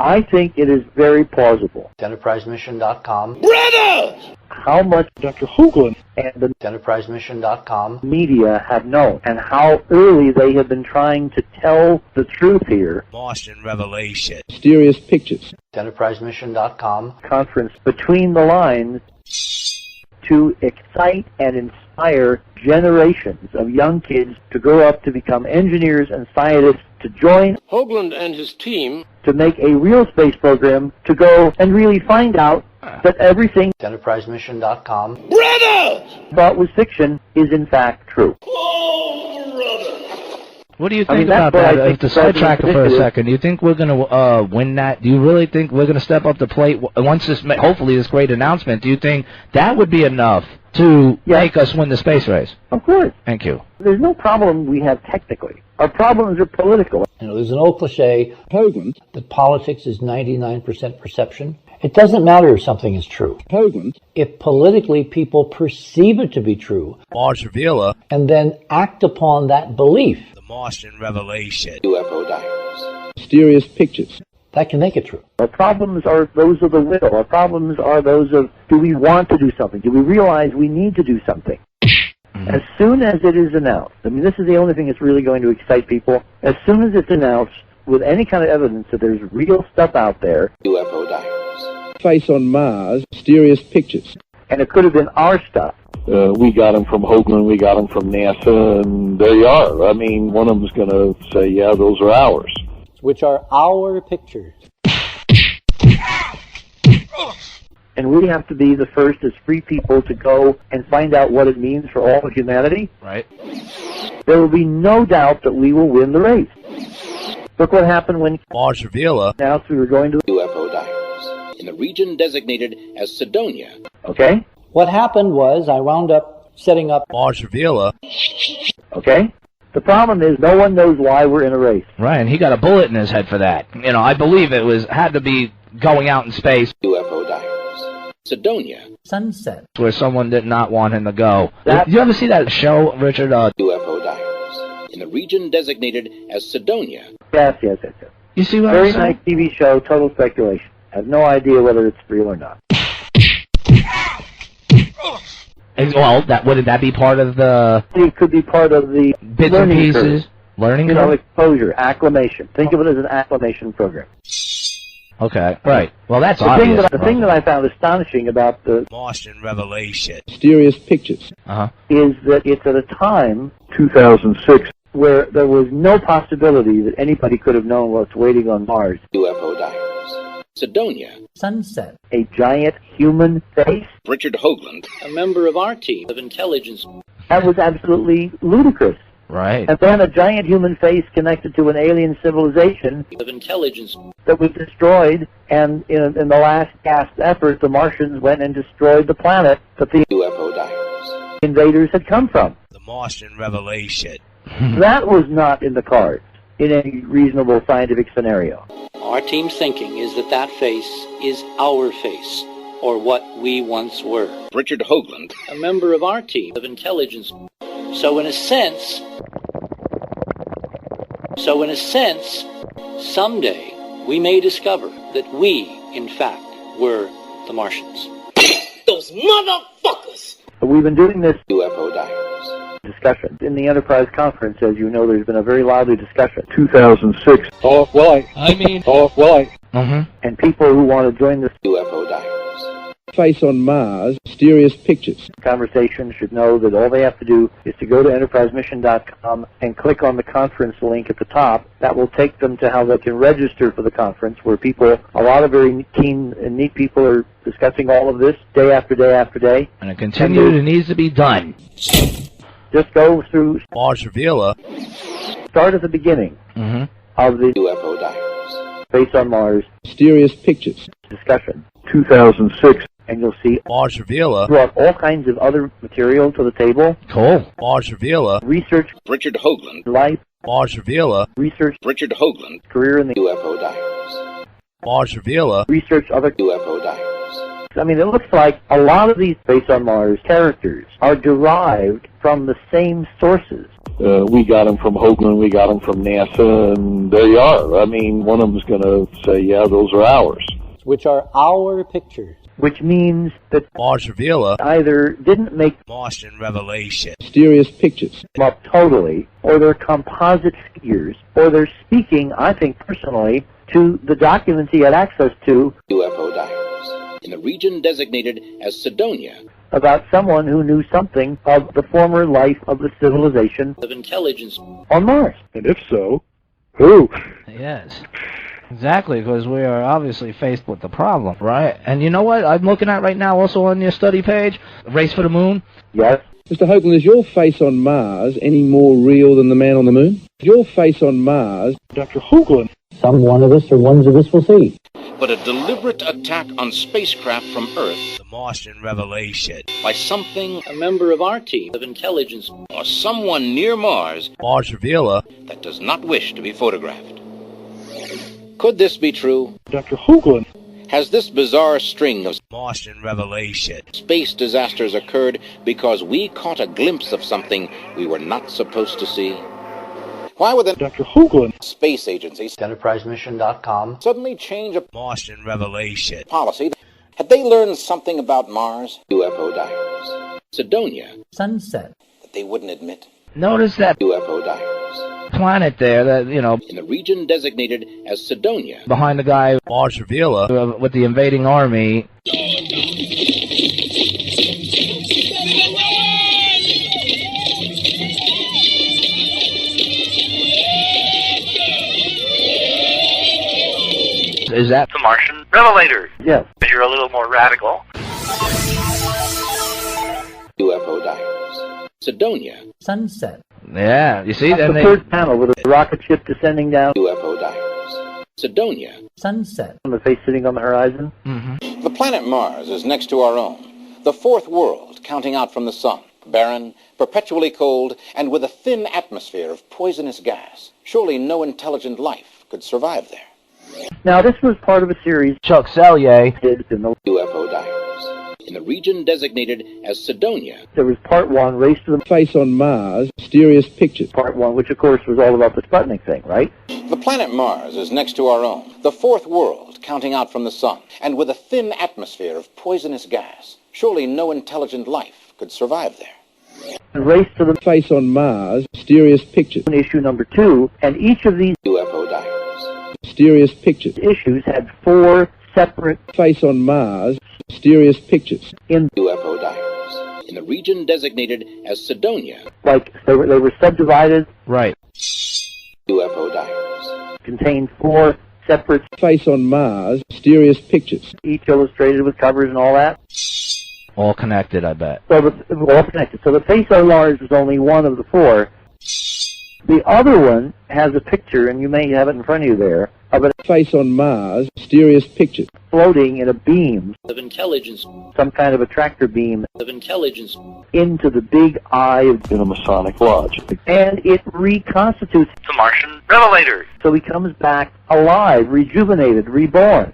I think it is very plausible. EnterpriseMission.com. Brother! How much Dr. Hoagland and the EnterpriseMission.com. media have known, and how early they have been trying to tell the truth here. Martian revelation. Mysterious pictures. EnterpriseMission.com. Conference between the lines to excite and inspire generations of young kids to grow up to become engineers and scientists, to join Hoagland and his team to make a real space program, to go and really find out that everything EnterpriseMission.com. Brother! thought was fiction is in fact true. Oh, brother! What do you I think mean, about that's what that? I think To the president sidetrack it for a did. second, do you think we're going to win that? Do you really think we're going to step up the plate once this, hopefully, this great announcement? Do you think that would be enough to make us win the space race? Of course. Thank you. There's no problem we have technically. Our problems are political. You know, there's an old cliche Hoagland. that politics is 99% perception. It doesn't matter if something is true. Hoagland. If politically people perceive it to be true Mars revealer. and then act upon that belief, The Martian revelation. UFO diaries. Mysterious pictures. that can make it true. Our problems are those of the will. Our problems are those of, do we want to do something? Do we realize we need to do something? As soon as it is announced, I mean, this is the only thing that's really going to excite people. As soon as it's announced with any kind of evidence that there's real stuff out there, UFO diaries. Face on Mars. Mysterious pictures. and it could have been our stuff. We got them from Hoagland, we got them from NASA, and there you are. I mean, one of them's going to say, yeah, those are ours. Which are our pictures. And we have to be the first as free people to go and find out what it means for all of humanity. Right. There will be no doubt that we will win the race. Look what happened when Mars revealer. announced we were going to, UFO diaries. In the region designated as Cydonia. okay? What happened was I wound up setting up Mars revealer. Okay? The problem is no one knows why we're in a race. Right, and he got a bullet in his head for that. You know, I believe it had to be going out in space UFO diaries. Cydonia. Sunset. where someone did not want him to go. That- Did you ever see that show, Richard? UFO diaries. In the region designated as Cydonia. Yes. You see what Very I'm saying? nice TV show, total speculation. I have no idea whether it's real or not. Well, wouldn't that be part of the It could be part of the bits and learning pieces? curve. Learning You know, curve? exposure, acclimation. Think of it as an acclimation program. Okay, right. Well, that's The obvious. thing that I found astonishing about the Martian revelation. Mysterious pictures. is that it's at a time 2006. where there was no possibility that anybody could have known what's waiting on Mars. UFO diaries. Cydonia. Sunset. A giant human face? Richard Hoagland. A member of our team of intelligence. That was absolutely ludicrous. Right. And then a giant human face connected to an alien civilization Of intelligence. that was destroyed, and in the last gasp effort, the Martians went and destroyed the planet that the UFO diaries. invaders had come from. The Martian revelation. That was not in the cards in any reasonable scientific scenario. Our team's thinking is that that face is our face, or what we once were. Richard Hoagland. A member of our team of intelligence. So in a sense, someday we may discover that we, in fact, were the Martians. Those motherfuckers! We've been doing this UFO diaries. discussion. In the Enterprise Conference, as you know, there's been a very lively discussion. 2006. And people who want to join this UFO diaries. Face on Mars. Mysterious pictures. conversation should know that all they have to do is to go to enterprisemission.com and click on the conference link at the top. That will take them to how they can register for the conference, where a lot of very keen and neat people are discussing all of this day after day after day. And it continued, it needs to be done. Just go through, Mars revealer. start at the beginning of the UFO diaries. Face on Mars Mysterious pictures. discussion. 2006. And you'll see Mars revealer. brought all kinds of other material to the table. Cool. Mars revealer. Research, Richard Hoagland. life, Mars revealer. research, Richard Hoagland. career in the UFO diaries. Mars revealer. research, other. UFO diaries. I mean, it looks like a lot of these Face on Mars characters are derived from the same sources. We got them from Hoagland, we got them from NASA, and there you are. I mean, one of them's going to say, yeah, those are ours. Which are our pictures. Which means that Mars Revealer, either didn't make Martian Revelation, Mysterious pictures. them up totally, or they're composite figures, or they're speaking, I think personally, to the documents he had access to UFO diaries in the region designated as Cydonia about someone who knew something of the former life of the civilization Of intelligence. on Mars. And if so, who? Yes. Exactly, because we are obviously faced with the problem, right? And you know what I'm looking at right now also on your study page? Race for the Moon. Yes? Mr. Hoagland, is your face on Mars any more real than the man on the moon? Your face on Mars... Dr. Hoagland. Some one of us or ones of us will see. but a deliberate attack on spacecraft from Earth the Martian Revelation, by something A member of our team of intelligence. or someone near Mars Mars Revealer, that does not wish to be photographed. Could this be true? Dr. Hoagland. Has this bizarre string of Martian Revelation, space disasters occurred because we caught a glimpse of something we were not supposed to see? Why would the Dr. Hoagland. space agencies EnterpriseMission.com. suddenly change a Martian Revelation, policy? Had they learned something about Mars? UFO diaries. Cydonia, Sunset. that they wouldn't admit. Notice that UFO diaries. planet there that, you know, In the region designated as Cydonia, behind the guy Mars Revealer, with the invading army. Is that The Martian Revelators. Yes. You're a little more radical. UFO diaries. Cydonia, Sunset. yeah? You see, That's then the they third panel with a rocket ship descending down UFO diaries. Cydonia. Sunset. on the face sitting on the horizon. The planet Mars is next to our own, the fourth world counting out from the sun, barren, perpetually cold, and with a thin atmosphere of poisonous gas. Surely no intelligent life could survive there. Now, this was part of a series Chuck Selye. did in the UFO diaries. In the region designated as Cydonia, there was part one, Race to the Face on Mars, mysterious pictures. part one, which of course was all about the Sputnik thing, right? the planet Mars is next to our own, the fourth world counting out from the sun, and with a thin atmosphere of poisonous gas. Surely no intelligent life could survive there. And Race to the Face on Mars, mysterious pictures. Moon, issue number 2, and each of these UFO diaries. Mysterious pictures. issues had 4 separate Face on Mars, mysterious pictures. UFO diaries. In the region designated as Cydonia, like they were subdivided, Right. UFO diaries. contained 4 separate, Face on Mars, mysterious pictures. each illustrated with covers and all that. All connected, I bet. So all connected. So the face on Mars was only one of the 4. The other one has a picture, and you may have it in front of you there, of it Face on Mars, mysterious pictures. floating in a beam, Of intelligence. some kind of a tractor beam, Of intelligence. into the big eye of, In a Masonic lodge. and it reconstitutes. The Martian Revelators. So he comes back alive, rejuvenated, reborn.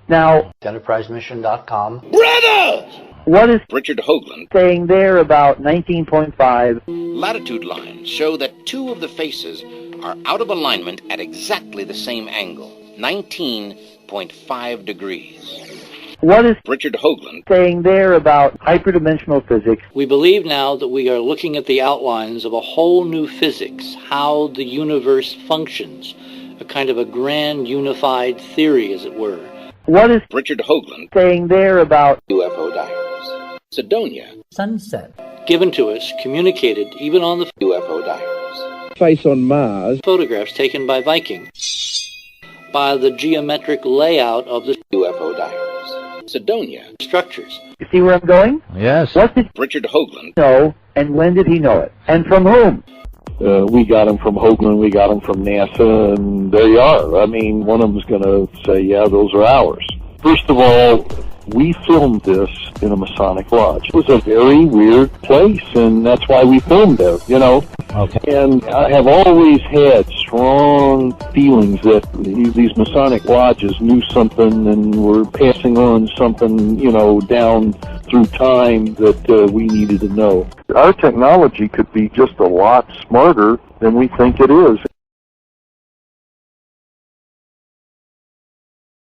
Now, EnterpriseMission.com. what is Richard Hoagland. saying there about 19.5? Latitude lines show that 2 of the faces are out of alignment at exactly the same angle, 19.5 degrees. What is Richard Hoagland. saying there about hyperdimensional physics? We believe now that we are looking at the outlines of a whole new physics, how the universe functions, a kind of a grand unified theory, as it were. What is Richard Hoagland. saying there about UFO diaries. Cydonia, Sunset. Given to us, communicated, even on the UFO diaries. Face on Mars, photographs taken by Viking, by the geometric layout of the UFO diaries. Cydonia, structures. you see where I'm going? Yes. What did Richard Hoagland. he know, and when did he know it? And from whom? We got them from Hoagland, we got them from NASA, and there you are. I mean, one of them's going to say, yeah, those are ours. First of all, we filmed this in a Masonic lodge. It was a very weird place, and that's why we filmed there, you know. Okay. And I have always had strong feelings that these Masonic lodges knew something and were passing on something, you know, down through time that we needed to know. Our technology could be just a lot smarter than we think it is.